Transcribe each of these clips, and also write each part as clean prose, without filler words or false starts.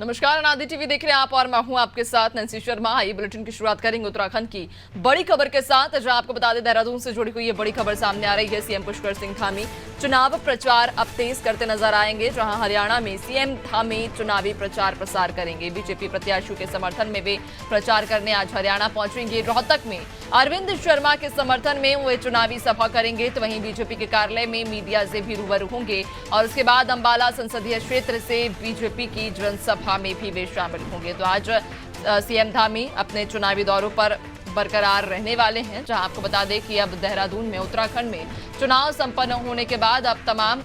नमस्कार, अनादि टीवी देख रहे हैं आप और मैं हूं आपके साथ नैन्सी शर्मा। आइए बुलेटिन की शुरुआत करेंगे उत्तराखंड की बड़ी खबर के साथ, जहां आपको बता दें देहरादून से जुड़ी हुई ये बड़ी खबर सामने आ रही है। सीएम पुष्कर सिंह धामी चुनाव प्रचार अब तेज करते नजर आएंगे, जहां हरियाणा में सीएम धामी चुनावी प्रचार प्रसार करेंगे। बीजेपी प्रत्याशियों के समर्थन में वे प्रचार करने आज हरियाणा पहुंचेंगे। रोहतक में अरविंद शर्मा के समर्थन में वे चुनावी सभा करेंगे, तो वहीं बीजेपी के कार्यालय में मीडिया से भी रूबरू होंगे और उसके बाद अंबाला संसदीय क्षेत्र से बीजेपी की जनसभा में भी वे शामिल होंगे। तो आज सीएम धामी अपने चुनावी दौरों पर बरकरार रहने वाले हैं, जहां आपको बता दें कि अब देहरादून में उत्तराखंड में चुनाव संपन्न होने के बाद अब तमाम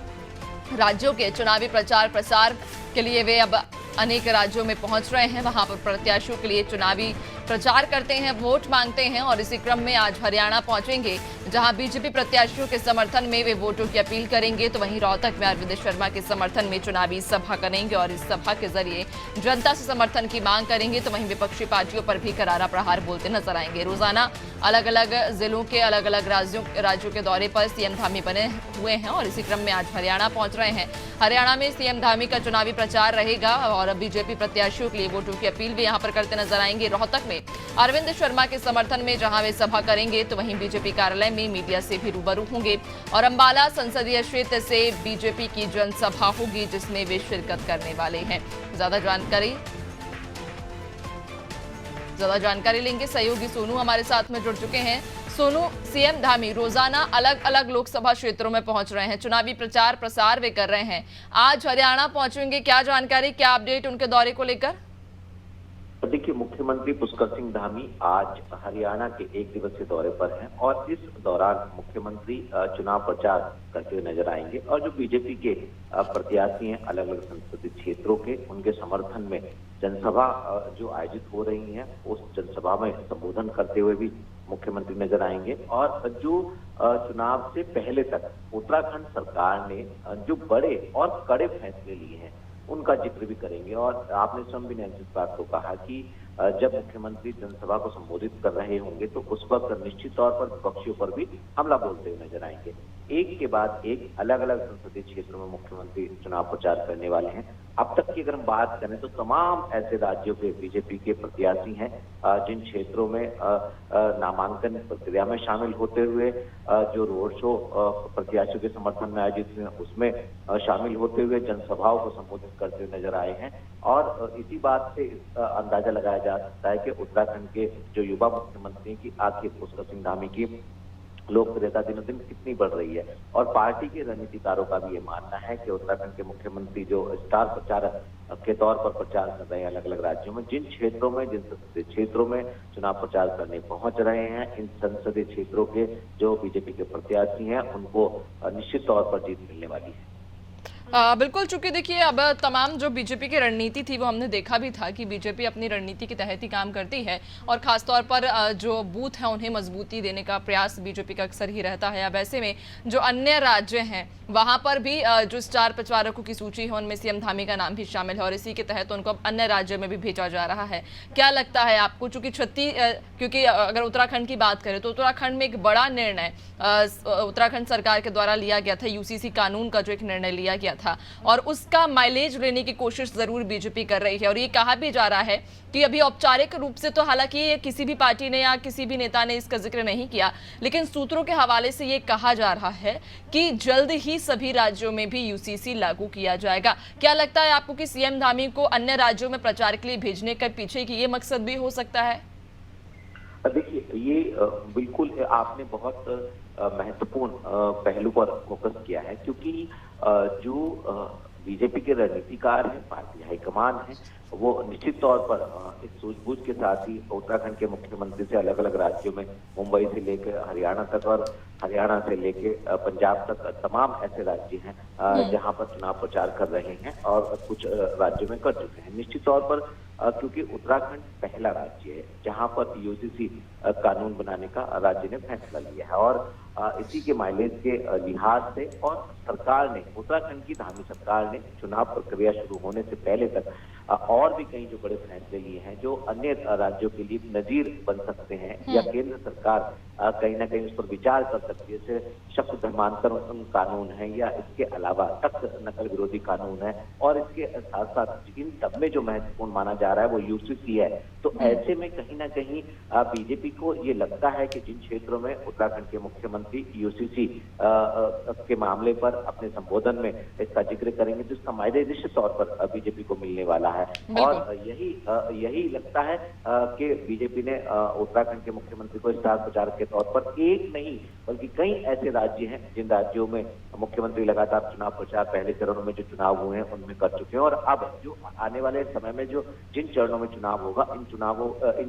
राज्यों के चुनावी प्रचार प्रसार के लिए वे अब अनेक राज्यों में पहुंच रहे हैं। वहां पर प्रत्याशियों के लिए चुनावी प्रचार करते हैं, वोट मांगते हैं और इसी क्रम में आज हरियाणा पहुंचेंगे, जहां बीजेपी प्रत्याशियों के समर्थन में वे वोटों की अपील करेंगे। तो वहीं रोहतक में अरविंद शर्मा के समर्थन में चुनावी सभा करेंगे और इस सभा के जरिए जनता से समर्थन की मांग करेंगे। तो वहीं विपक्षी पार्टियों पर भी करारा प्रहार बोलते नजर आएंगे। रोजाना अलग अलग जिलों के अलग अलग राज्यों के दौरे पर सीएम धामी बने हुए हैं और इसी क्रम में आज हरियाणा पहुंच रहे हैं। हरियाणा में सीएम धामी का चुनावी प्रचार रहेगा और बीजेपी प्रत्याशियों के लिए वोटों की अपील भी यहां पर करते नजर आएंगे। रोहतक में अरविंद शर्मा के समर्थन में जहां वे सभा करेंगे, तो वहीं बीजेपी कार्यालय में मीडिया से भी रूबरू होंगे और अंबाला संसदीय क्षेत्र से बीजेपी की जनसभा होगी, जिसमें वे शिरकत करने वाले हैं। ज्यादा जानकारी लेंगे, सहयोगी सोनू हमारे साथ में जुड़ चुके हैं। सोनू, सीएम धामी रोजाना अलग अलग लोकसभा क्षेत्रों में पहुंच रहे हैं, चुनावी प्रचार प्रसार वे कर रहे हैं, आज हरियाणा पहुंचेंगे। क्या जानकारी, क्या अपडेट उनके दौरे को लेकर? देखिए, मुख्यमंत्री पुष्कर सिंह धामी आज हरियाणा के एक दिवसीय दौरे पर हैं और इस दौरान मुख्यमंत्री चुनाव प्रचार करते हुए नजर आएंगे और जो बीजेपी के प्रत्याशी हैं अलग अलग संसदीय क्षेत्रों के, उनके समर्थन में जनसभा जो आयोजित हो रही है, उस जनसभा में संबोधन करते हुए भी मुख्यमंत्री नजर आएंगे। और जो चुनाव से पहले तक उत्तराखंड सरकार ने जो बड़े और कड़े फैसले लिए हैं उनका जिक्र भी करेंगे। और आपने स्वयं भी इस बात को कहा कि जब मुख्यमंत्री जनसभा को संबोधित कर रहे होंगे तो उस वक्त निश्चित तौर पर विपक्षियों पर भी हमला बोलते हुए नजर आएंगे। एक के बाद एक अलग अलग संसदीय क्षेत्रों में मुख्यमंत्री चुनाव प्रचार करने वाले हैं। अब तक की अगर हम बात करें तो तमाम ऐसे राज्यों के बीजेपी के प्रत्याशी हैं जिन क्षेत्रों में नामांकन प्रक्रिया में शामिल होते हुए जो रोड शो प्रत्याशियों के समर्थन में आयोजित हुए उसमें शामिल होते हुए जनसभाओं को संबोधित करते हुए नजर आए हैं। और इसी बात से अंदाजा लगाया जा सकता है कि उत्तराखंड के जो युवा मुख्यमंत्री की आखिर पुष्कर सिंह धामी की लोकप्रियता दिनों दिन कितनी बढ़ रही है। और पार्टी के रणनीतिकारों का भी ये मानना है कि उत्तराखंड के मुख्यमंत्री जो स्टार प्रचारक के तौर पर प्रचार कर रहे हैं अलग अलग राज्यों में, जिन संसदीय क्षेत्रों में चुनाव प्रचार करने पहुंच रहे हैं, इन संसदीय क्षेत्रों के जो बीजेपी के प्रत्याशी हैं उनको निश्चित तौर पर जीत मिलने वाली है। बिल्कुल, चूंकि देखिए अब तमाम जो बीजेपी की रणनीति थी वो हमने देखा भी था कि बीजेपी अपनी रणनीति के तहत ही काम करती है और खासतौर पर जो बूथ हैं उन्हें मजबूती देने का प्रयास बीजेपी का अक्सर ही रहता है। अब ऐसे में जो अन्य राज्य हैं वहां पर भी जो स्टार प्रचारकों की सूची है उनमें सीएम धामी का नाम भी शामिल है और इसी के तहत उनको अन्य राज्यों में भी भेजा जा रहा है। क्या लगता है आपको, चूंकि क्योंकि अगर उत्तराखंड की बात करें तो उत्तराखंड में एक बड़ा निर्णय उत्तराखंड सरकार के द्वारा लिया गया था, यूसीसी कानून का जो एक निर्णय लिया गया था और उसका माइलेज लेने की कोशिश जरूर बीजेपी कर रही है और ये कहा भी जा रहा है कि अभी औपचारिक रूप से तो हालांकि किसी भी पार्टी ने या किसी भी नेता ने इसका जिक्र नहीं किया, लेकिन सूत्रों के हवाले से ये कहा जा रहा है कि जल्द ही सभी राज्यों में भी यूसीसी लागू किया जाएगा। क्या लगता है आपको कि सीएम धामी को अन्य राज्यों में प्रचार के लिए भेजने के पीछे की ये मकसद भी हो सकता है? देखिए, ये बिल्कुल आपने बहुत महत्वपूर्ण पहलू पर फोकस किया है, क्योंकि जो बीजेपी के रणनीतिकार हैं, पार्टी हाईकमान है, वो निश्चित तौर पर इस सूझबूझ के साथ ही उत्तराखंड के मुख्यमंत्री से अलग अलग राज्यों में, मुंबई से लेकर हरियाणा तक और हरियाणा से लेके पंजाब तक तमाम ऐसे राज्य हैं जहां पर चुनाव प्रचार कर रहे हैं और कुछ राज्यों में कर चुके हैं। निश्चित तौर पर क्योंकि उत्तराखंड पहला राज्य है जहां पर यूजीसी कानून बनाने का राज्य ने फैसला लिया है और इसी के माइलेज के लिहाज से और सरकार ने, उत्तराखंड की धामी सरकार ने चुनाव प्रक्रिया शुरू होने से पहले तक और भी कई जो बड़े फैसले लिए हैं जो अन्य राज्यों के लिए नजीर बन सकते हैं या केंद्र सरकार कहीं ना कहीं उस पर विचार कर सकती है। जैसे शब्द धर्मांतरण कानून है या इसके अलावा सख्त नकल विरोधी कानून है और इसके साथ साथ इन सब में जो महत्वपूर्ण माना जा रहा है वो यूसीसी है। तो ऐसे में कहीं ना कहीं बीजेपी को ये लगता है कि जिन क्षेत्रों में उत्तराखंड के मुख्यमंत्री यूसीसी के मामले पर अपने संबोधन में इसका जिक्र करेंगे तो इसका मायने निश्चित तौर पर बीजेपी को मिलने वाला है और यही लगता है कि बीजेपी ने उत्तराखंड के मुख्यमंत्री को स्टार प्रचारक के तौर पर एक नहीं बल्कि कई ऐसे राज्य हैं जिन राज्यों में मुख्यमंत्री लगातार चुनाव प्रचार पहले चरणों में जो चुनाव हुए हैं उनमें कर चुके हैं और अब जो आने वाले समय में जो जिन चरणों में चुनाव होगा इन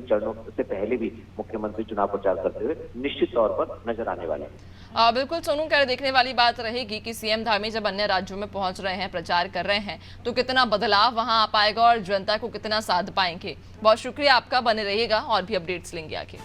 चरणों से पहले भी मुख्यमंत्री चुनाव प्रचार करते हुए निश्चित तौर पर नजर आने वाले हैं। बिल्कुल सोनू, क्या देखने वाली बात रहेगी कि सीएम धामी जब अन्य राज्यों में पहुंच रहे हैं, प्रचार कर रहे हैं, तो कितना बदलाव वहां आ पाएगा और जनता को कितना साथ पाएंगे। बहुत शुक्रिया आपका, बने रहिएगा और भी अपडेट्स लेंगे आगे।